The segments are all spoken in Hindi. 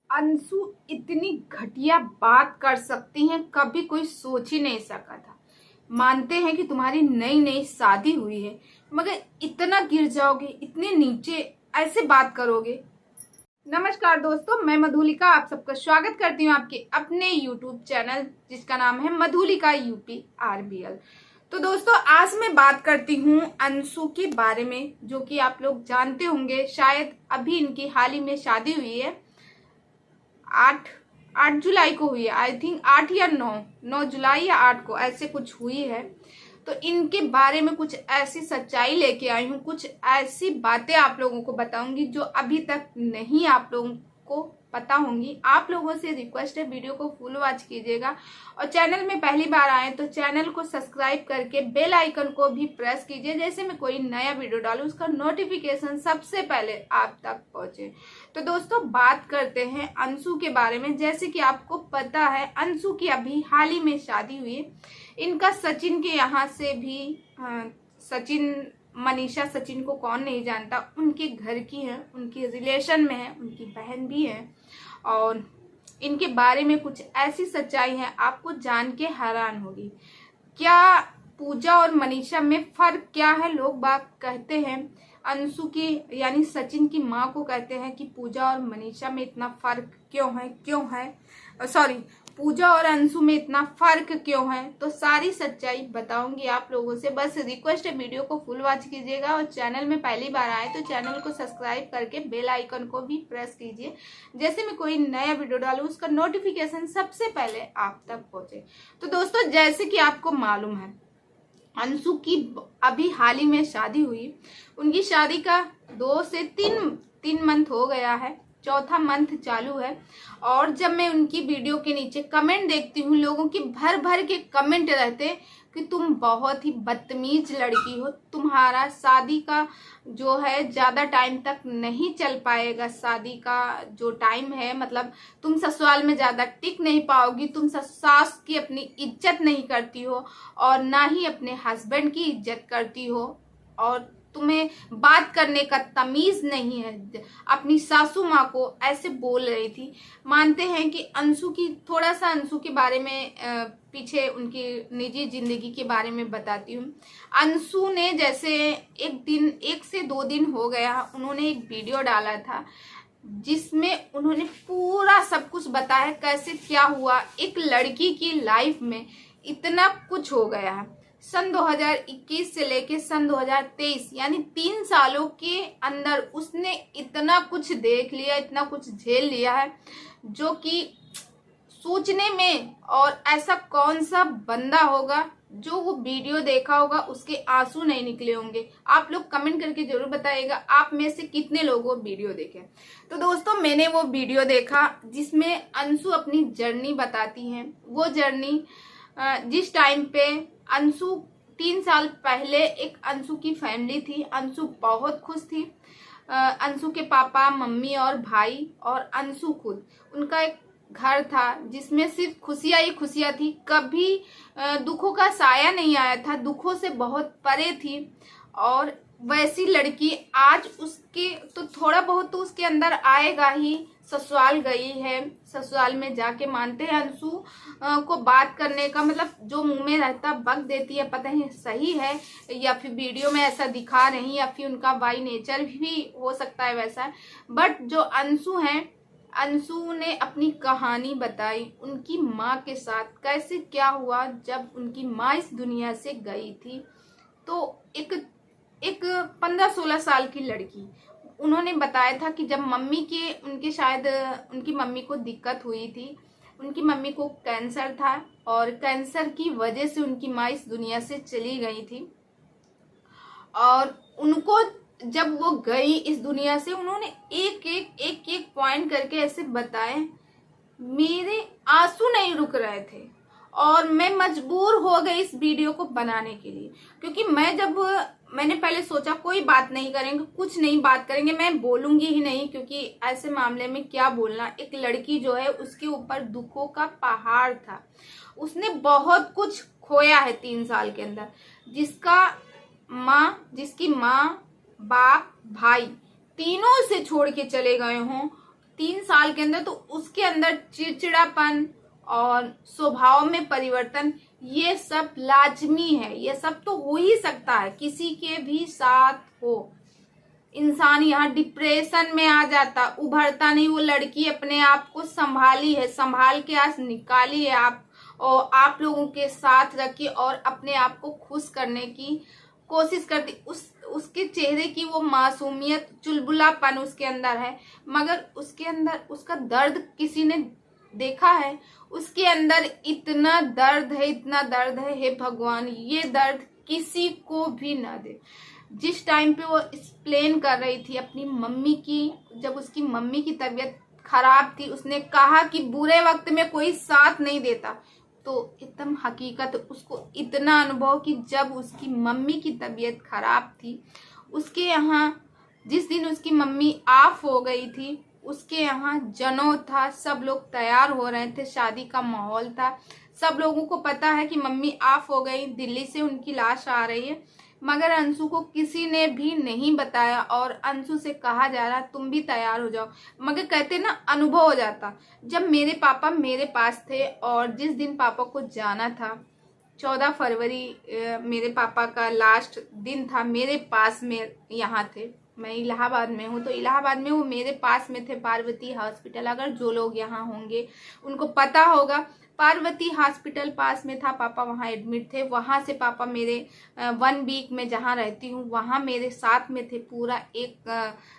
अंशु इतनी घटिया बात कर सकती हैं, कभी कोई सोच ही नहीं सका था। मानते हैं कि तुम्हारी नई नई शादी हुई है, मगर इतना गिर जाओगे, इतने नीचे ऐसे बात करोगे। नमस्कार दोस्तों, मैं मधुलिका आप सबका स्वागत करती हूँ आपके अपने YouTube चैनल जिसका नाम है मधुलिका यूपी RBL। तो दोस्तों, आज मैं बात करती हूँ अंशु के बारे में, जो कि आप लोग जानते होंगे। शायद अभी इनकी हाल ही में शादी हुई है, 8 जुलाई को हुई है। आई थिंक 8 या 9 जुलाई या 8 को ऐसे कुछ हुई है। तो इनके बारे में कुछ ऐसी सच्चाई लेके आई हूँ, कुछ ऐसी बातें आप लोगों को बताऊंगी जो अभी तक नहीं आप लोगों को पता होंगी। आप लोगों से रिक्वेस्ट है, वीडियो को फुल वॉच कीजिएगा और चैनल में पहली बार आए तो चैनल को सब्सक्राइब करके बेल आइकन को भी प्रेस कीजिए, जैसे मैं कोई नया वीडियो डालूं उसका नोटिफिकेशन सबसे पहले आप तक पहुंचे। तो दोस्तों, बात करते हैं अंशु के बारे में। जैसे कि आपको पता है, अंशु की अभी हाल ही में शादी हुई है। इनका सचिन के यहाँ से भी सचिन, मनीषा सचिन को कौन नहीं जानता, उनके घर की है, उनके रिलेशन में है, उनकी बहन भी है। और इनके बारे में कुछ ऐसी सच्चाई है, आपको जान के हैरान होगी। क्या पूजा और मनीषा में फर्क क्या है? लोग बात कहते हैं, अंशु की यानी सचिन की माँ को कहते हैं कि पूजा और मनीषा में इतना फर्क क्यों है, सॉरी, पूजा और अंशु में इतना फर्क क्यों है। तो सारी सच्चाई बताऊंगी आप लोगों से। बस रिक्वेस्ट है, वीडियो को फुल वॉच कीजिएगा और चैनल में पहली बार आए तो चैनल को सब्सक्राइब करके बेल आइकन को भी प्रेस कीजिए, जैसे मैं कोई नया वीडियो डालूं उसका नोटिफिकेशन सबसे पहले आप तक पहुंचे। तो दोस्तों, जैसे कि आपको मालूम है, अंशु की अभी हाल ही में शादी हुई। उनकी शादी का 2 से 3 मंथ हो गया है, चौथा मंथ चालू है। और जब मैं उनकी वीडियो के नीचे कमेंट देखती हूँ, लोगों की भर भर के कमेंट रहते कि तुम बहुत ही बदतमीज लड़की हो, तुम्हारा शादी का जो है ज्यादा टाइम तक नहीं चल पाएगा। शादी का जो टाइम है, मतलब तुम ससुराल में ज्यादा टिक नहीं पाओगी, तुम सास की अपनी इज्जत नहीं करती हो और ना ही अपने हस्बैंड की इज्जत करती हो, और तुम्हें बात करने का तमीज नहीं है। अपनी सासू माँ को ऐसे बोल रही थी। मानते हैं कि अंशु की, थोड़ा सा अंशु के बारे में पीछे उनकी निजी जिंदगी के बारे में बताती हूँ। अंशु ने जैसे 1 से 2 दिन हो गया, उन्होंने एक वीडियो डाला था जिसमें उन्होंने पूरा सब कुछ बताया, कैसे क्या हुआ। एक लड़की की लाइफ में इतना कुछ हो गया है। सन 2021 से लेके सन 2023 यानी 3 सालों के अंदर उसने इतना कुछ देख लिया, इतना कुछ झेल लिया है, जो कि सोचने में, और ऐसा कौन सा बंदा होगा जो वो वीडियो देखा होगा उसके आंसू नहीं निकले होंगे। आप लोग कमेंट करके जरूर बताइएगा, आप में से कितने लोग वो वीडियो देखे। तो दोस्तों, मैंने वो वीडियो देखा जिसमें अंशु अपनी जर्नी बताती हैं। वो जर्नी जिस टाइम पे अंशु 3 साल पहले, एक अंशु की फैमिली थी, अंशु बहुत खुश थी। अंशु के पापा, मम्मी और भाई और अंशु खुद, उनका एक घर था जिसमें सिर्फ खुशियां ही खुशियां थी। कभी दुखों का साया नहीं आया था, दुखों से बहुत परे थी। और वैसी लड़की आज उसके तो थोड़ा बहुत तो उसके अंदर आएगा ही। ससुराल गई है, ससुराल में जाके मानते हैं अंशु को बात करने का, मतलब जो मुंह में रहता बक देती है। पता नहीं सही है या फिर वीडियो में ऐसा दिखा रही, या फिर उनका बाई नेचर भी हो सकता है वैसा। बट जो अंशु है, अंशु ने अपनी कहानी बताई उनकी माँ के साथ, कैसे क्या हुआ जब उनकी माँ इस दुनिया से गई थी। तो एक 15-16 साल की लड़की, उन्होंने बताया था कि जब उनके शायद उनकी मम्मी को दिक्कत हुई थी, उनकी मम्मी को कैंसर था और कैंसर की वजह से उनकी माँ इस दुनिया से चली गई थी। और उनको जब वो गई इस दुनिया से, उन्होंने एक पॉइंट करके ऐसे बताए, मेरे आंसू नहीं रुक रहे थे और मैं मजबूर हो गई इस वीडियो को बनाने के लिए। क्योंकि मैंने पहले सोचा कोई बात नहीं करेंगे, कुछ नहीं बात करेंगे, मैं बोलूंगी ही नहीं, क्योंकि ऐसे मामले में क्या बोलना। एक लड़की जो है, उसके ऊपर दुखों का पहाड़ था, उसने बहुत कुछ खोया है 3 साल के अंदर, जिसकी माँ, बाप, भाई तीनों से छोड़ के चले गए हों, 3 साल के अंदर, तो उसके अंदर चिड़चिड़ापन और स्वभाव में परिवर्तन, ये सब लाजमी है। ये सब तो हो ही सकता है, किसी के भी साथ हो। इंसान यहाँ डिप्रेशन में आ जाता, उभरता नहीं। वो लड़की अपने आप को संभाली है, संभाल के आज निकाली है आप, और आप लोगों के साथ रखी और अपने आप को खुश करने की कोशिश करती। उसके चेहरे की वो मासूमियत, चुलबुलापन उसके अंदर है, मगर उसके अंदर उसका दर्द किसी ने देखा है? उसके अंदर इतना दर्द है, इतना दर्द है, हे भगवान, ये दर्द किसी को भी ना दे। जिस टाइम पे वो एक्सप्लेन कर रही थी अपनी मम्मी की, जब उसकी मम्मी की तबीयत खराब थी, उसने कहा कि बुरे वक्त में कोई साथ नहीं देता, तो एकदम हकीकत उसको इतना अनुभव कि जब उसकी मम्मी की तबीयत खराब थी, उसके यहाँ जिस दिन उसकी मम्मी ऑफ हो गई थी, उसके यहाँ जनेऊ था, सब लोग तैयार हो रहे थे, शादी का माहौल था। सब लोगों को पता है कि मम्मी ऑफ हो गई, दिल्ली से उनकी लाश आ रही है, मगर अंशु को किसी ने भी नहीं बताया। और अंशु से कहा जा रहा तुम भी तैयार हो जाओ, मगर कहते ना अनुभव हो जाता। जब मेरे पापा मेरे पास थे और जिस दिन पापा को जाना था, 14 फरवरी मेरे पापा का लास्ट दिन था, मेरे पास में यहाँ थे। मैं इलाहाबाद में हूँ, तो इलाहाबाद में वो मेरे पास में थे, पार्वती हॉस्पिटल। अगर जो लोग यहाँ होंगे उनको पता होगा, पार्वती हॉस्पिटल पास में था, पापा वहाँ एडमिट थे। वहाँ से पापा मेरे 1 वीक में जहाँ रहती हूँ वहाँ मेरे साथ में थे, पूरा 1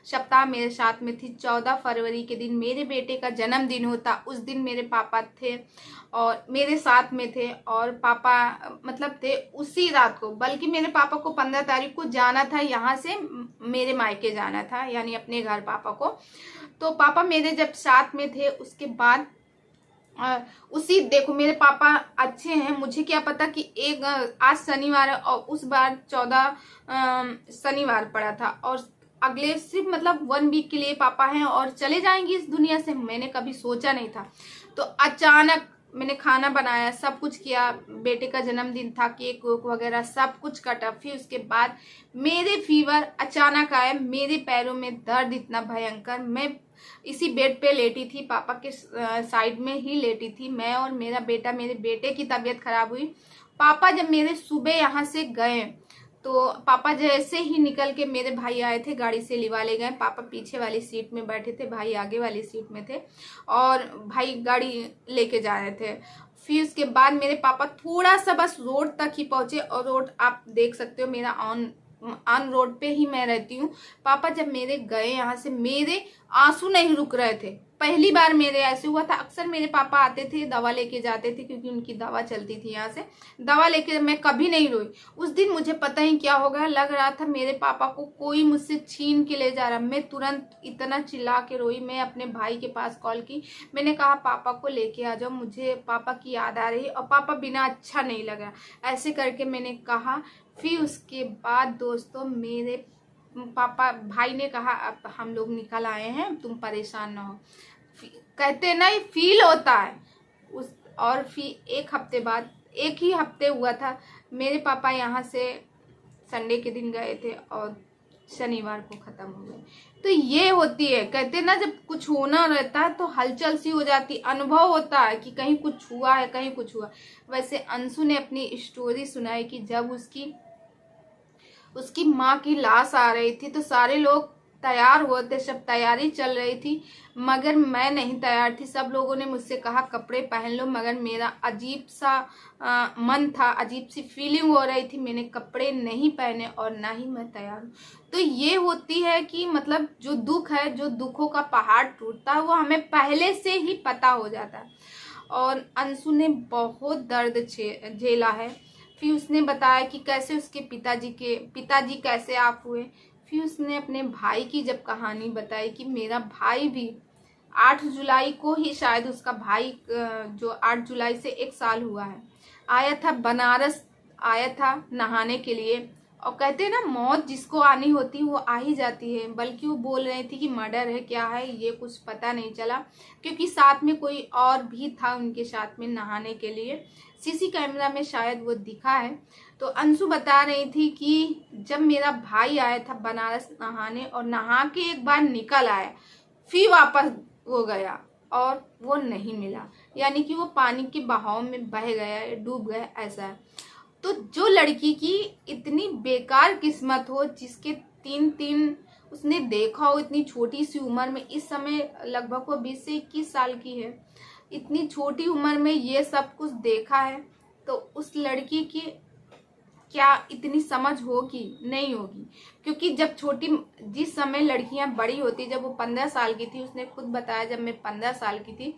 सप्ताह मेरे साथ में थी। 14 फरवरी के दिन मेरे बेटे का जन्मदिन होता, उस दिन मेरे पापा थे और मेरे साथ में थे, और पापा मतलब थे उसी रात को। बल्कि मेरे पापा को 15 तारीख को जाना था, यहाँ से मेरे मायके जाना था, यानी अपने घर पापा को। तो पापा मेरे जब साथ में थे, उसके बाद उसी देखो मेरे पापा अच्छे हैं, मुझे क्या पता कि एक आज शनिवार है और उस बार 14 शनिवार पड़ा था, और अगले सिर्फ मतलब 1 वीक के लिए पापा हैं और चले जाएंगे इस दुनिया से। मैंने कभी सोचा नहीं था। तो अचानक मैंने खाना बनाया, सब कुछ किया, बेटे का जन्मदिन था, केक वगैरह सब कुछ कटा। फिर उसके बाद मेरे फीवर अचानक आया, मेरे पैरों में दर्द इतना भयंकर। मैं इसी बेड पे लेटी थी, पापा के साइड में ही लेटी थी, मैं और मेरा बेटा। मेरे बेटे की तबीयत खराब हुई। पापा जब मेरे सुबह यहाँ से गए, तो पापा जैसे ही निकल के, मेरे भाई आए थे गाड़ी से लिवा ले गए। पापा पीछे वाली सीट में बैठे थे, भाई आगे वाली सीट में थे, और भाई गाड़ी लेके जा रहे थे। फिर उसके बाद मेरे पापा थोड़ा सा बस रोड तक ही पहुंचे, और रोड आप देख सकते हो मेरा ऑन रोड पे ही मैं रहती हूँ। पापा जब मेरे गए यहाँ से, मेरे आंसू नहीं रुक रहे थे। पहली बार मेरे ऐसे हुआ था। अक्सर मेरे पापा आते थे, दवा लेके जाते थे, क्योंकि उनकी दवा चलती थी यहाँ से, दवा लेके मैं कभी नहीं रोई। उस दिन मुझे पता ही क्या हो गया, लग रहा था मेरे पापा को कोई मुझसे छीन के ले जा रहा। मैं तुरंत इतना चिल्ला के रोई। मैं अपने भाई के पास कॉल की, मैंने कहा पापा को लेके आ जाओ, मुझे पापा की याद आ रही है, और पापा बिना अच्छा नहीं लगा, ऐसे करके मैंने कहा। फिर उसके बाद दोस्तों मेरे पापा भाई ने कहा अब हम लोग निकल आए हैं, तुम परेशान ना हो। कहते नहीं फील होता है उस। और फिर 1 हफ्ते बाद, 1 ही हफ्ते हुआ था, मेरे पापा यहाँ से संडे के दिन गए थे और शनिवार को खत्म हो गए। तो ये होती है, कहते ना जब कुछ होना रहता है तो हलचल सी हो जाती, अनुभव होता है कि कहीं कुछ हुआ है, कहीं कुछ हुआ। वैसे अंशु ने अपनी स्टोरी सुनाई कि जब उसकी माँ की लाश आ रही थी, तो सारे लोग तैयार हुए थे, सब तैयारी चल रही थी, मगर मैं नहीं तैयार थी। सब लोगों ने मुझसे कहा कपड़े पहन लो, मगर मेरा अजीब सा मन था, अजीब सी फीलिंग हो रही थी, मैंने कपड़े नहीं पहने और ना ही मैं तैयार हूँ। तो ये होती है कि मतलब जो दुख है, जो दुखों का पहाड़ टूटता है, वो हमें पहले से ही पता हो जाता है। और अंशु ने बहुत दर्द झेला है। फिर उसने बताया कि कैसे उसके पिताजी कैसे ऑफ हुए। फिर उसने अपने भाई की जब कहानी बताई कि मेरा भाई भी 8 जुलाई को ही, शायद उसका भाई जो 8 जुलाई से 1 साल हुआ है, आया था बनारस, आया था नहाने के लिए। और कहते हैं ना मौत जिसको आनी होती है वो आ ही जाती है। बल्कि वो बोल रही थी कि मर्डर है, क्या है ये कुछ पता नहीं चला, क्योंकि साथ में कोई और भी था उनके साथ में नहाने के लिए। सीसी कैमरा में शायद वो दिखा है। तो अंशु बता रही थी कि जब मेरा भाई आया था बनारस नहाने, और नहा के एक बार निकल आया, फिर वापस वो गया और वो नहीं मिला, यानी कि वो पानी के बहाव में बह गया या डूब गया, ऐसा है। तो जो लड़की की इतनी बेकार किस्मत हो, जिसके 3 उसने देखा हो इतनी छोटी सी उम्र में, इस समय लगभग वो 20 से 21 साल की है, इतनी छोटी उम्र में ये सब कुछ देखा है, तो उस लड़की की क्या इतनी समझ होगी? नहीं होगी। क्योंकि जब जिस समय लड़कियां बड़ी होती, जब वो 15 साल की थी, उसने खुद बताया जब मैं 15 साल की थी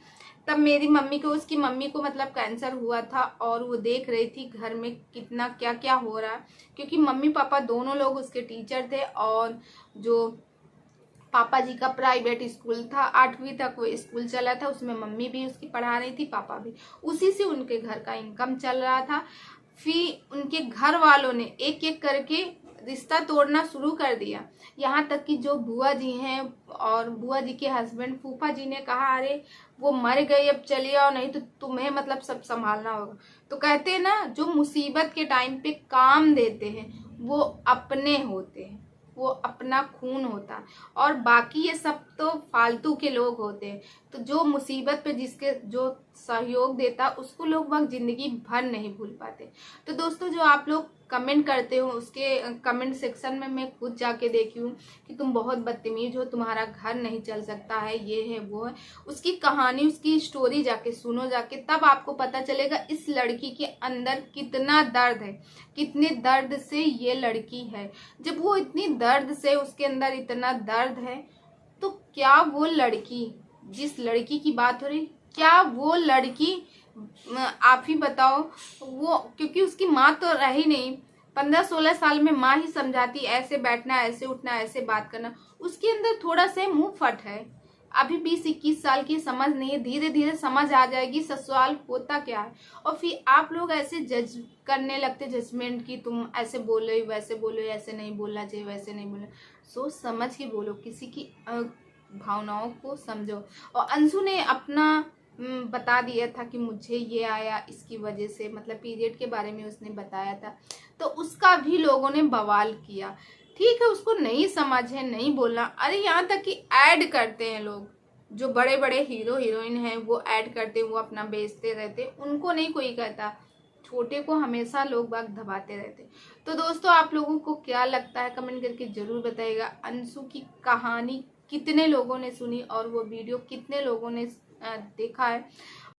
तब मेरी मम्मी को, उसकी मम्मी को मतलब कैंसर हुआ था, और वो देख रही थी घर में कितना क्या क्या हो रहा है। क्योंकि मम्मी पापा दोनों लोग उसके टीचर थे, और जो पापा जी का प्राइवेट स्कूल था, 8वीं तक वो स्कूल चला था, उसमें मम्मी भी उसकी पढ़ा रही थी, पापा भी, उसी से उनके घर का इनकम चल रहा था। फिर उनके घर वालों ने एक एक करके रिश्ता तोड़ना शुरू कर दिया, यहाँ तक कि जो बुआ जी हैं और बुआ जी के हस्बैंड फूफा जी ने कहा, अरे वो मर गई, अब चले आओ, नहीं तो तुम्हें मतलब सब संभालना होगा। तो कहते हैं ना, जो मुसीबत के टाइम पे काम देते हैं वो अपने होते हैं, वो अपना खून होता है, और बाकी ये सब तो फालतू के लोग होते हैं। तो जो मुसीबत पे जिसके जो सहयोग देता, उसको लोग वक्त जिंदगी भर नहीं भूल पाते। तो दोस्तों, जो आप लोग कमेंट करते हो, उसके कमेंट सेक्शन में मैं खुद जाके देखी हूँ कि तुम बहुत बदतमीज हो, तुम्हारा घर नहीं चल सकता है, ये है वो है। उसकी कहानी, उसकी स्टोरी जाके सुनो, जाके तब आपको पता चलेगा इस लड़की के अंदर कितना दर्द है, कितने दर्द से ये लड़की है। जब वो इतनी दर्द से, उसके अंदर इतना दर्द है, तो क्या वो लड़की, जिस लड़की की बात हो रही, क्या वो लड़की, आप ही बताओ, वो, क्योंकि उसकी माँ तो रही नहीं, 15-16 साल में माँ ही समझाती, ऐसे बैठना, ऐसे उठना, ऐसे बात करना। उसके अंदर थोड़ा सा मुंह फट है, अभी 20-21 साल की, समझ नहीं है, धीरे धीरे समझ आ जाएगी ससुराल होता क्या है। और फिर आप लोग ऐसे जज करने लगते, जजमेंट की, तुम ऐसे बोलो, वैसे बोलो, ऐसे नहीं बोलना चाहिए, वैसे नहीं बोलना। सोच समझ के बोलो, किसी की भावनाओं को समझो। और अंशु ने अपना बता दिया था कि मुझे ये आया इसकी वजह से, मतलब पीरियड के बारे में उसने बताया था, तो उसका भी लोगों ने बवाल किया। ठीक है, उसको नहीं समझ है, नहीं बोलना, अरे यहाँ तक कि ऐड करते हैं लोग, जो बड़े बड़े हीरो हीरोइन हैं वो ऐड करते हैं, वो अपना बेचते रहते, उनको नहीं कोई कहता, छोटे को हमेशा लोग बाग दबाते रहते। तो दोस्तों, आप लोगों को क्या लगता है कमेंट करके जरूर बताइएगा। अंशु की कहानी कितने लोगों ने सुनी और वो वीडियो कितने लोगों ने देखा है।